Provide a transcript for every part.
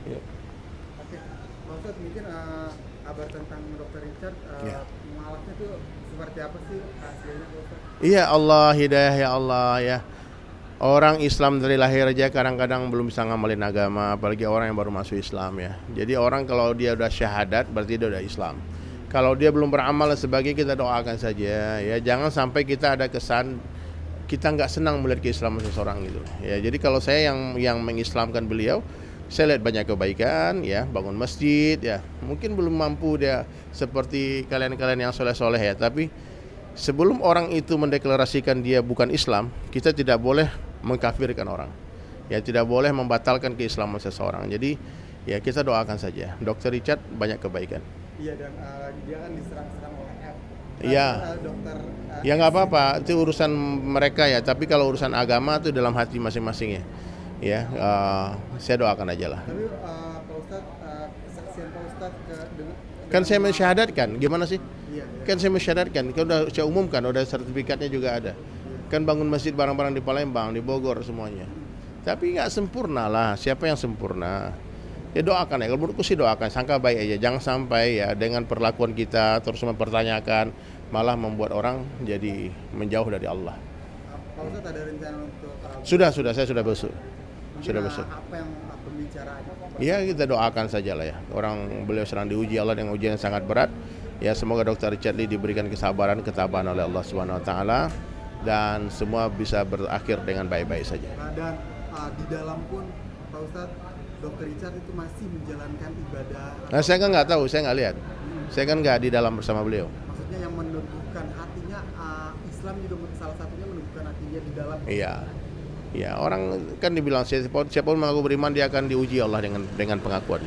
Ya. Oke, Pak Ustadz mungkin kabar tentang Dokter Richard, Ya. mualafnya tuh seperti apa sih aslinya Pak Ustadz? Iya Allah hidayah ya Allah ya. Orang Islam dari lahir aja kadang-kadang belum bisa ngamalin agama, apalagi orang yang baru masuk Islam ya. Jadi orang kalau dia udah syahadat berarti dia udah Islam. Kalau dia belum beramal dan sebagainya kita doakan saja ya. Jangan sampai kita ada kesan kita nggak senang melihat keislaman seseorang gitu. Ya, jadi kalau saya yang mengislamkan beliau, saya lihat banyak kebaikan ya, bangun masjid ya. Mungkin belum mampu dia seperti kalian-kalian yang soleh-soleh ya, tapi sebelum orang itu mendeklarasikan dia bukan Islam, kita tidak boleh mengkafirkan orang. Ya, tidak boleh membatalkan keislaman seseorang. Jadi, ya kita doakan saja. Dr. Richard banyak kebaikan. Iya, dan dia kan diserang-serang oleh F. Iya. Dokter Ya nggak apa-apa, itu urusan mereka ya. Tapi kalau urusan agama itu dalam hati masing-masing ya. Ya, saya doakan aja lah. Tapi Pak Ustadz, kesaksian Pak Ustadz Kan saya mensyahadatkan, gimana sih? Iya, iya. Kan saya mensyahadatkan, kan udah saya umumkan, udah sertifikatnya juga ada. Kan bangun masjid bareng-bareng di Palembang, di Bogor semuanya. Tapi nggak sempurna lah, siapa yang sempurna? Ya doakan ya, kalau menurutku sih doakan, sangka baik aja. Jangan sampai ya dengan perlakuan kita terus mempertanyakan, malah membuat orang jadi menjauh dari Allah. Pak Ustadz ada rencana untuk Sudah, saya sudah besok. mungkin, Sudah besok. apa yang pembicaraannya? Ya kita doakan saja lah ya. Orang beliau sedang diuji Allah dengan ujian yang sangat berat. Ya semoga Dr. Richard Lee diberikan kesabaran, ketabahan oleh Allah Subhanahu Wa Taala dan semua bisa berakhir dengan baik-baik saja. Dan di dalam pun Pak Ustadz, Dr. Richard itu masih menjalankan ibadah. Nah saya kan nggak tahu, saya nggak lihat. Saya kan nggak di dalam bersama beliau. Maksudnya yang menumbuhkan hatinya, Islam juga salah satunya menumbuhkan hatinya di dalam. Iya. Ya orang kan dibilang siapa mengaku beriman dia akan diuji Allah dengan pengakuan.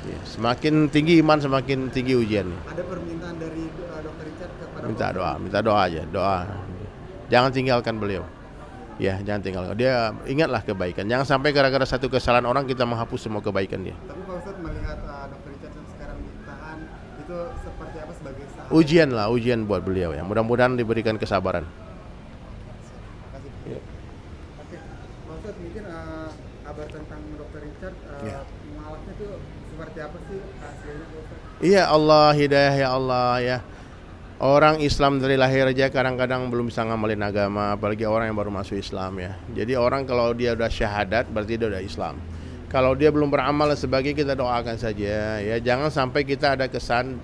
Ya, semakin tinggi iman semakin tinggi ujiannya. Ada permintaan dari Dr. Richard kepada Minta doa aja, doa. Jangan tinggalkan beliau. Ya, jangan tinggalkan. Dia ingatlah kebaikan. Jangan sampai gara-gara satu kesalahan orang kita menghapus semua kebaikan dia. Tapi Pak Ustadz melihat Dr. Richard yang sekarang ditahan itu seperti apa sebagai sahabat? Ujian buat beliau ya. Mudah-mudahan diberikan kesabaran. Terima kasih. Oke, Pak Ustadz mungkin kabar tentang Dr. Richard, Ya. mualafnya tuh seperti apa sih aslinya Pak Ustadz? Iya Allah hidayah ya Allah ya. Orang Islam dari lahir aja kadang-kadang belum bisa ngamalin agama, apalagi orang yang baru masuk Islam ya. Jadi orang kalau dia udah syahadat berarti dia udah Islam. Kalau dia belum beramal dan sebagainya kita doakan saja ya. Jangan sampai kita ada kesan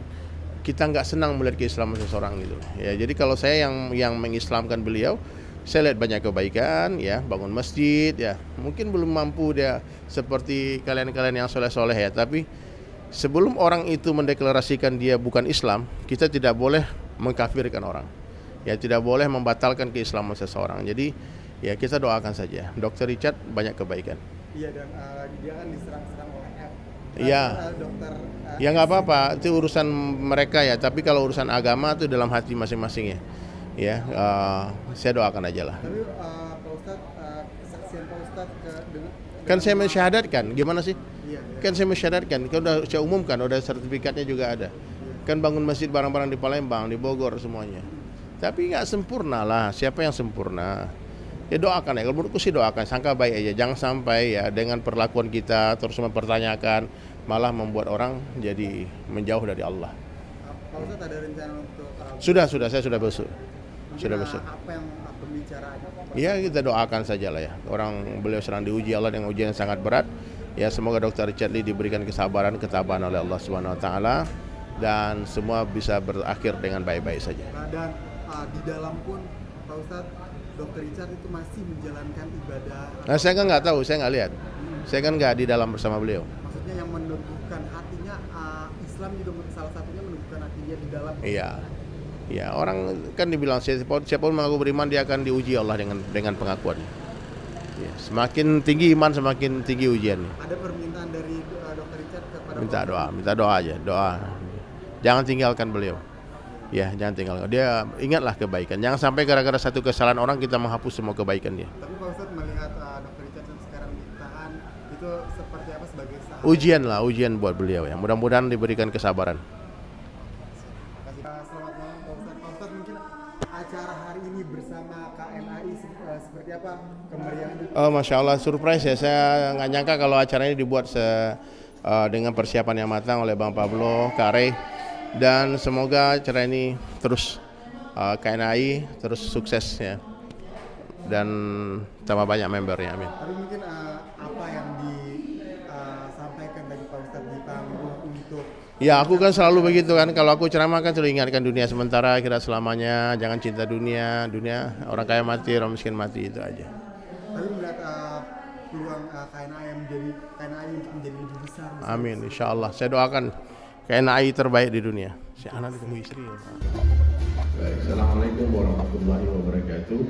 kita nggak senang melihat keislaman seseorang gitu. Ya, jadi kalau saya yang mengislamkan beliau, saya lihat banyak kebaikan ya, bangun masjid ya. Mungkin belum mampu dia seperti kalian-kalian yang soleh-soleh ya, tapi sebelum orang itu mendeklarasikan dia bukan Islam, kita tidak boleh mengkafirkan orang. Ya tidak boleh membatalkan keislaman seseorang. Jadi ya kita doakan saja. Dr. Richard banyak kebaikan. Iya, dan dia kan diserang-serang oleh F. Iya. Dokter Ya nggak apa-apa, itu urusan mereka ya. Tapi kalau urusan agama itu dalam hati masing-masing ya. Ya, saya doakan aja lah. Tapi Pak Ustadz, kesaksian Pak Ustadz Kan saya mensyahadatkan, gimana sih? Iya, iya. Kan saya mensyahadatkan, kan udah saya umumkan, udah sertifikatnya juga ada. Kan bangun masjid bareng-bareng di Palembang, di Bogor semuanya. Tapi nggak sempurna lah, siapa yang sempurna? Ya doakan ya, kalau menurutku sih doakan, sangka baik aja. Jangan sampai ya dengan perlakuan kita terus mempertanyakan, malah membuat orang jadi menjauh dari Allah. Pak Ustadz ada rencana untuk Sudah, saya sudah besok. Sudah besok. apa yang pembicaraannya? Ya kita doakan saja lah ya. Orang beliau sedang diuji Allah dengan ujian yang sangat berat. Ya semoga Dr. Richard Lee diberikan kesabaran, ketabahan oleh Allah Subhanahu Wa Taala dan semua bisa berakhir dengan baik-baik saja. Dan di dalam pun Pak Ustadz, Dr. Richard itu masih menjalankan ibadah. Nah saya kan nggak tahu, saya nggak lihat. Saya kan nggak di dalam bersama beliau. Maksudnya yang menumbuhkan hatinya, Islam juga salah satunya menumbuhkan hatinya di dalam. Iya. Ya orang kan dibilang siapa mengaku beriman dia akan diuji Allah dengan pengakuan. Ya, semakin tinggi iman semakin tinggi ujiannya. Ada permintaan dari Dr. Richard kepada Minta doa aja, doa. Jangan tinggalkan beliau. Ya, jangan tinggalkan. Dia ingatlah kebaikan. Jangan sampai gara-gara satu kesalahan orang kita menghapus semua kebaikan dia. Tapi Pak Ustadz melihat Dr. Richard yang sekarang ditahan itu seperti apa sebagai sahabat? Ujian buat beliau ya. Mudah-mudahan diberikan kesabaran. Selamat malam Pak Ustadz. Pak Ustadz mungkin acara hari ini bersama KMAI seperti apa kemeriahannya? Oh, Masya Allah, surprise ya. Saya nggak nyangka kalau acara ini dibuat dengan persiapan yang matang oleh Bang Pablo, Kak Rey. Dan semoga acara ini terus KNAI terus sukses ya. Dan tambah banyak membernya, amin. Tapi mungkin apa yang disampaikan tadi Pak Ustadz di panggung untuk Ya, aku kan selalu begitu kan. Kalau aku ceramah kan selalu ingatkan dunia sementara, akhirat selamanya. Jangan cinta dunia. Orang kaya mati, orang miskin mati, itu aja. tapi melihat peluang KNAI untuk menjadi lebih besar. Amin, insya Allah. Saya doakan KNAI terbaik di dunia. Si anak ketemu istri ya. Baik, Assalamualaikum warahmatullahi wabarakatuh.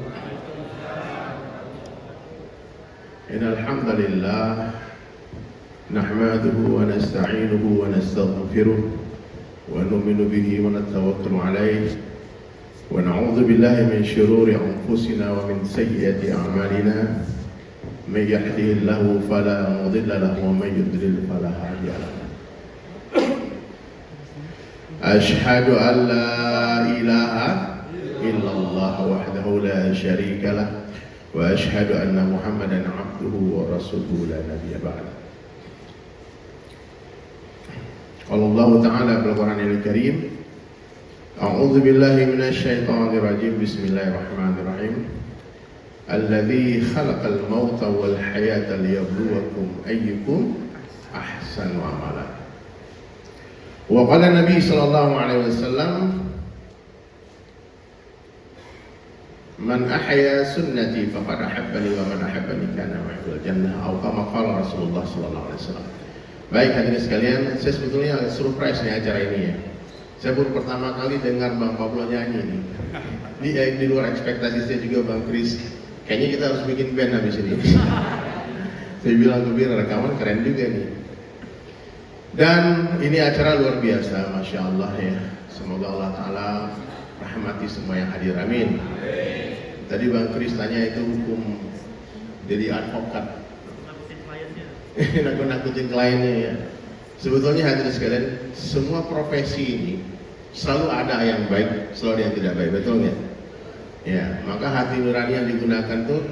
Innal hamdalillah nahmaduhu wa nasta'inuhu wa nastaghfiruh wa nu'minu bihi wa natawakkalu alayh wa na'udzu billahi min shururi anfusina wa min sayyiati a'malina may yahdihillahu fala mudilla lahu wa may yudlil fala hadiya lahu. Ashhadu an la ilaha illallah wahdahu la syarika lah wa ashhadu anna Muhammadan abduhu wa rasuluhu la nabiyya ba'da. Qala Allah Ta'ala bil Qur'anil Karim, A'udzu billahi minasy syaithanir rajim. Bismillahirrahmanirrahim. Alladzi khalaqal mauta wal hayata liyabluwakum ayyukum ahsanu amala. Wa qala Nabi sallallahu alaihi wasallam, man ahya sunnati faqad ahabbani wa man ahabbani kana ma'al jannah, atau kama qala Rasulullah sallallahu alaihi wasallam. Baik hadirin sekalian, saya sebetulnya agak surprise nih acara ini ya. Saya baru pertama kali dengar Bang Pablo nyanyi nih. Di luar ekspektasi saya juga Bang Kris. Kayaknya kita harus bikin band habis ini. Saya bilang ke Bira, rekaman keren juga nih. Dan ini acara luar biasa, Masya Allah ya. Semoga Allah Ta'ala rahmati semua yang hadir, amin. Tadi Bang Kris tanya itu hukum jadi advokat. Nakut-nakutin kliennya ya. Sebetulnya hadirin sekalian, semua profesi ini selalu ada yang baik, selalu ada yang tidak baik, betul nggak? Ya, maka hati nurani yang digunakan tuh